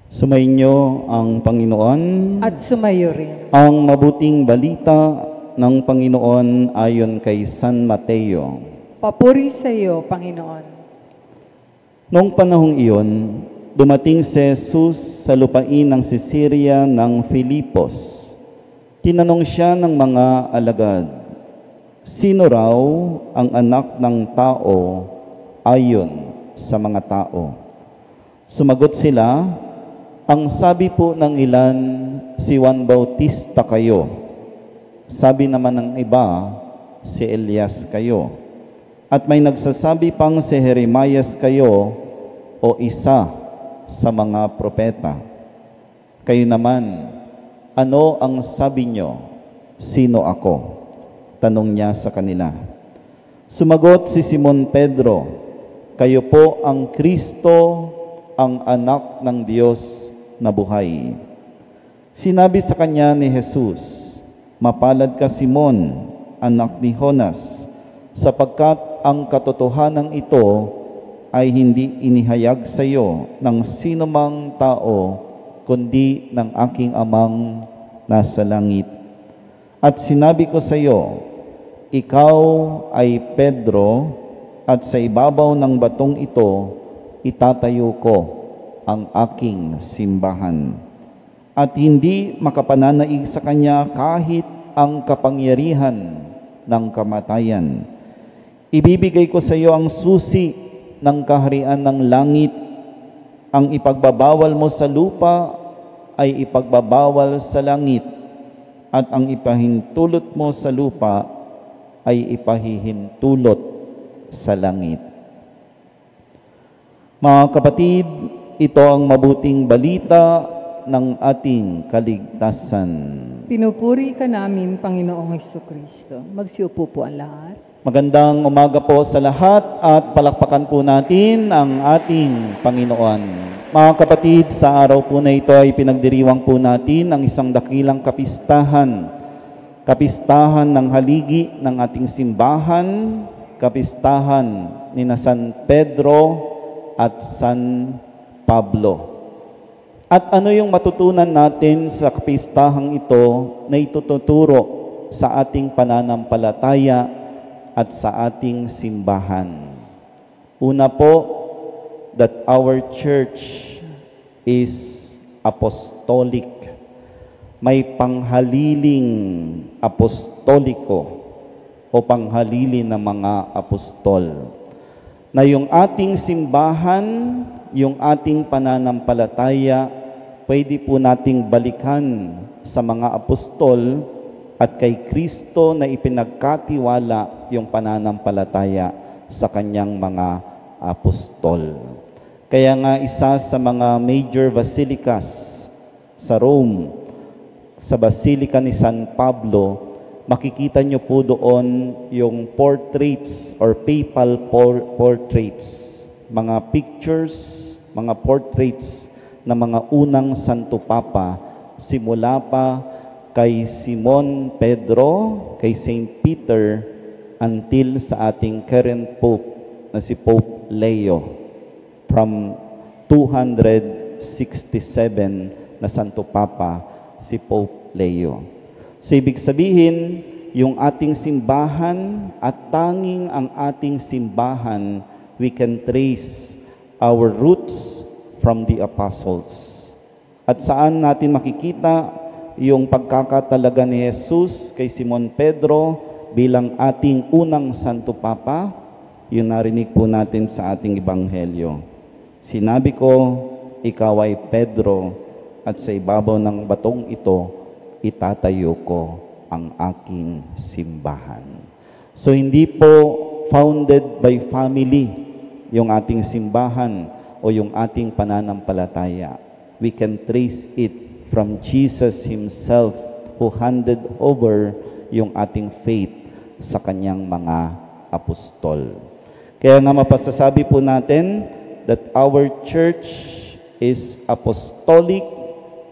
Sumainyo ang Panginoon. At sumayo rin. Ang mabuting balita ng Panginoon ayon kay San Mateo. Papuri sa iyo, Panginoon. Noong panahong iyon, dumating si Jesus sa lupain ng Caesarea ng Filipos. Tinanong siya ng mga alagad, sino raw ang anak ng tao ayon sa mga tao? Sumagot sila, ang sabi po ng ilan, si Juan Bautista kayo. Sabi naman ng iba, si Elias kayo. At may nagsasabi pang si Jeremias kayo o isa sa mga propeta. Kayo naman, ano ang sabi nyo? Sino ako? Tanong niya sa kanila. Sumagot si Simon Pedro, kayo po ang Kristo, ang anak ng Diyos na buhay. Sinabi sa kanya ni Jesus, mapalad ka Simon, anak ni Jonas, sapagkat ang katotohanan ito ay hindi inihayag sa iyo ng sinumang tao, kundi ng aking amang nasa langit. At sinabi ko sa iyo, ikaw ay Pedro, at sa ibabaw ng batong ito, itatayo ko ang aking simbahan. At hindi makapananaig sa kanya kahit ang kapangyarihan ng kamatayan. Ibibigay ko sa iyo ang susi ng kaharian ng langit. Ang ipagbabawal mo sa lupa ay ipagbabawal sa langit, at ang ipahintulot mo sa lupa ay ipahihintulot sa langit. Mga kapatid, ito ang mabuting balita ng ating kaligtasan. Pinupuri ka namin, Panginoong Hesukristo. Magsiupo po ang lahat. Magandang umaga po sa lahat at palakpakan po natin ang ating Panginoon. Mga kapatid, sa araw po na ito ay pinagdiriwang po natin ang isang dakilang kapistahan. Kapistahan ng haligi ng ating simbahan, kapistahan ni San Pedro at San Pablo. At ano yung matutunan natin sa kapistahang ito na itututuro sa ating pananampalataya at sa ating simbahan? Una po, that our church is apostolic. May panghaliling apostoliko o panghalili ng mga apostol. Na yung ating simbahan, yung ating pananampalataya, pwede po nating balikan sa mga apostol at kay Kristo na ipinagkatiwala yung pananampalataya sa kanyang mga apostol. Kaya nga isa sa mga major basilicas sa Rome, sa Basilica ni San Pablo, makikita nyo po doon yung portraits or papal portraits, mga pictures, mga portraits ng mga unang Santo Papa, simula pa kay Simon Pedro, kay Saint Peter, until sa ating current Pope na si Pope Leo, from 267 na Santo Papa, si Pope Leo. So, ibig sabihin, yung ating simbahan at tanging ang ating simbahan, we can trace our roots from the apostles. At saan natin makikita yung pagkakatalaga ni Jesus kay Simon Pedro bilang ating unang Santo Papa? Yung narinig po natin sa ating Ebanghelyo. Sinabi ko, ikaw ay Pedro, at sa ibabaw ng batong ito, itatayo ko ang aking simbahan. So, hindi po founded by family yung ating simbahan o yung ating pananampalataya. We can trace it from Jesus Himself who handed over yung ating faith sa kanyang mga apostol. Kaya nga mapasasabi po natin that our church is apostolic,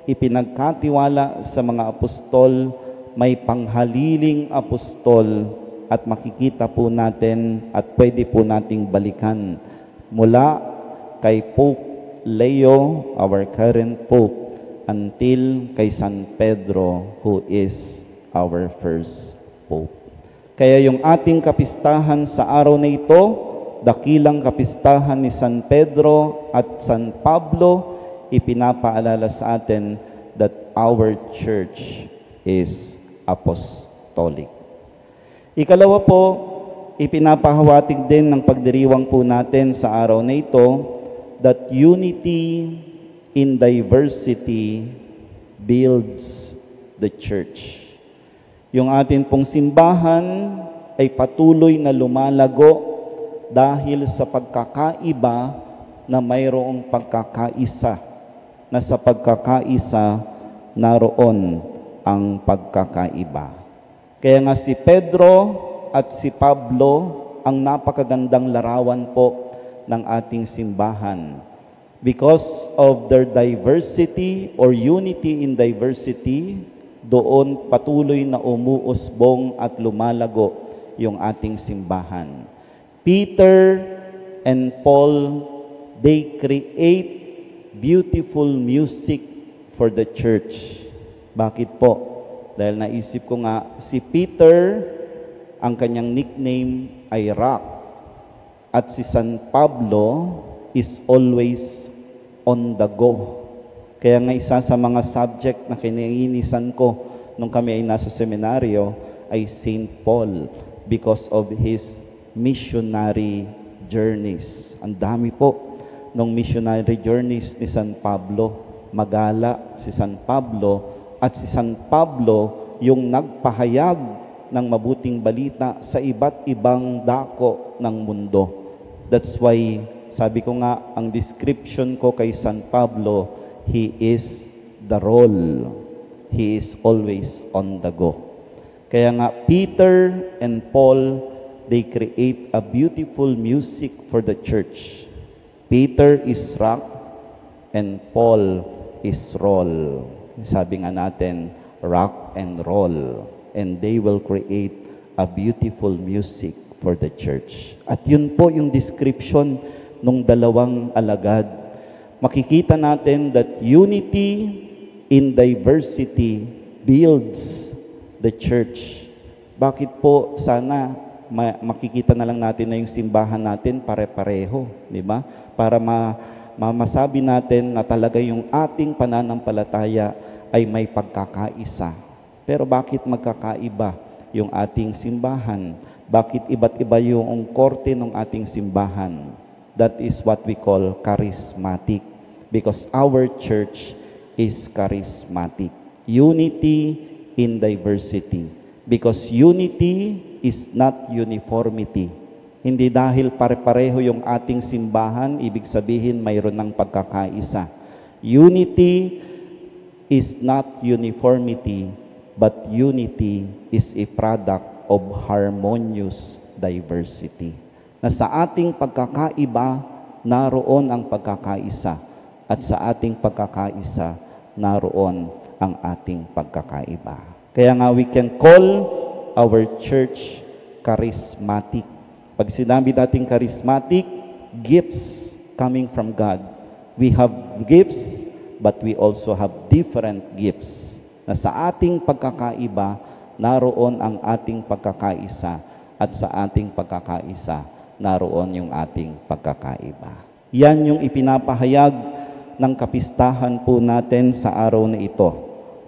ipinagkatiwala sa mga apostol, may panghaliling apostol, at makikita po natin at pwede po nating balikan mula kay Pope Leo, our current Pope, until kay San Pedro, who is our first Pope. Kaya yung ating kapistahan sa araw na ito, dakilang kapistahan ni San Pedro at San Pablo, ipinapaalala sa atin that our church is apostolic. Ikalawa po, ipinapahawatig din ng pagdiriwang po natin sa araw na ito that unity in diversity builds the church. Yung atin pong simbahan ay patuloy na lumalago dahil sa pagkakaiba na mayroong pagkakaisa, na sa pagkakaisa naroon ang pagkakaiba. Kaya nga si Pedro at si Pablo ang napakagandang larawan po ng ating simbahan. Because of their diversity or unity in diversity, doon patuloy na umuusbong at lumalago yung ating simbahan. Peter and Paul, they create beautiful music for the church. Bakit po? Dahil naisip ko nga, si Peter, ang kanyang nickname ay Rock. At si San Pablo is always on the go. Kaya nga isa sa mga subject na kinainisan ko nung kami ay nasa seminaryo ay Saint Paul because of his missionary journeys. Ang dami po ng missionary journeys ni San Pablo. Magala si San Pablo at si San Pablo yung nagpahayag ng mabuting balita sa iba't ibang dako ng mundo. That's why sabi ko nga, ang description ko kay San Pablo, he is the roll. He is always on the go. Kaya nga, Peter and Paul, they create a beautiful music for the church. Peter is rock and Paul is roll. Sabi nga natin, rock and roll. And they will create a beautiful music for the church. At yun po yung description nung dalawang alagad. Makikita natin that unity in diversity builds the church. Bakit po sana makikita na lang natin na yung simbahan natin pare-pareho, di ba? Para masabi natin na talaga yung ating pananampalataya ay may pagkakaisa. Pero bakit magkakaiba yung ating simbahan? Bakit iba't iba yung korte ng ating simbahan? That is what we call charismatic. Because our church is charismatic. Unity in diversity. Because unity is not uniformity. Hindi dahil pare-pareho yung ating simbahan, ibig sabihin mayroon ng pagkakaisa. Unity is not uniformity, but unity is a product of harmonious diversity. Na sa ating pagkakaiba, naroon ang pagkakaisa. At sa ating pagkakaisa, naroon ang ating pagkakaiba. Kaya nga we can call our church charismatic. Pag sinabi natin charismatic, gifts coming from God. We have gifts, but we also have different gifts. Na sa ating pagkakaiba, naroon ang ating pagkakaisa. At sa ating pagkakaisa, naroon yung ating pagkakaiba. Yan yung ipinapahayag ng kapistahan po natin sa araw na ito.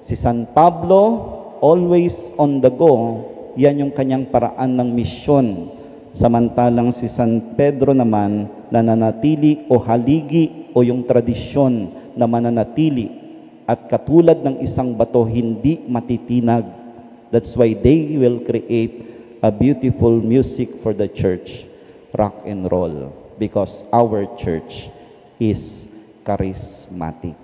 Si San Pablo, always on the go, yan yung kanyang paraan ng misyon. Samantalang si San Pedro naman, nananatili o haligi o yung tradisyon na mananatili at katulad ng isang bato, hindi matitinag. That's why they will create a beautiful music for the church, rock and roll, because our church is charismatic.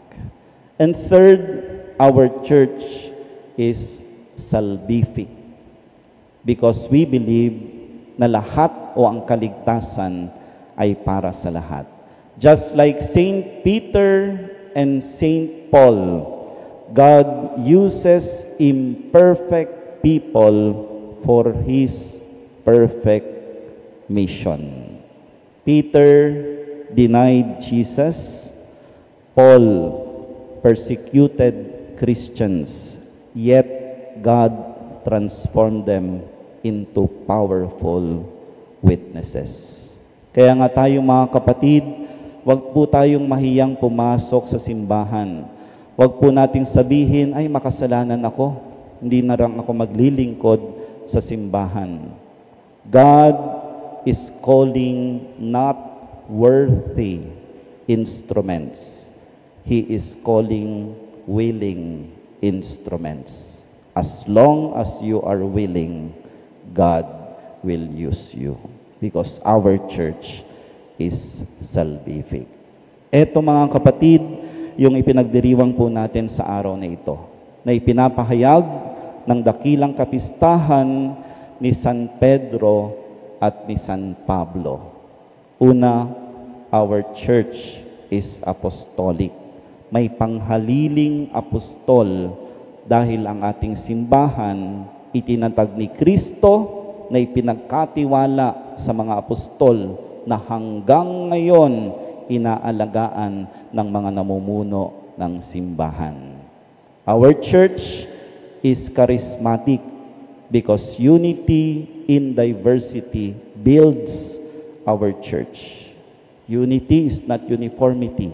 And third, our church is salvific, because we believe na lahat o ang kaligtasan ay para sa lahat. Just like Saint Peter and Saint Paul, God uses imperfect people for His perfect mission. Peter denied Jesus, Paul persecuted Christians, yet God transformed them into powerful witnesses. Kaya nga tayo mga kapatid, wag po tayong mahiyang pumasok sa simbahan. Wag po nating sabihin, ay makasalanan ako, hindi na lang ako maglilingkod sa simbahan. God is calling not worthy instruments. He is calling willing instruments. As long as you are willing, God will use you. Because our church is salvific. Eto mga kapatid, yung ipinagdiriwang po natin sa araw na ito, na ipinapahayag ng dakilang kapistahan ni San Pedro at ni San Pablo. Una, our church is apostolic. May panghaliling apostol dahil ang ating simbahan itinatag ni Kristo na ipinagkatiwala sa mga apostol na hanggang ngayon inaalagaan ng mga namumuno ng simbahan. Our church is charismatic because unity in diversity builds our church. Unity is not uniformity,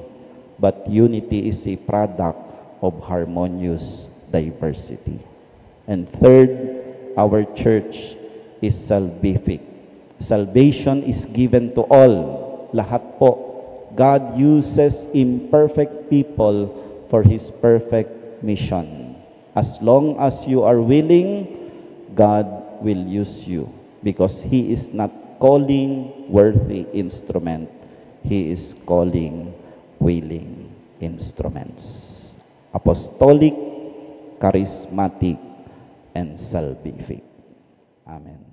but unity is a product of harmonious diversity. And third, our church is salvific. Salvation is given to all. Lahat po. God uses imperfect people for His perfect mission. As long as you are willing, God will use you because He is not calling worthy instrument. He is calling willing instruments. Apostolic, charismatic, and salvific. Amen.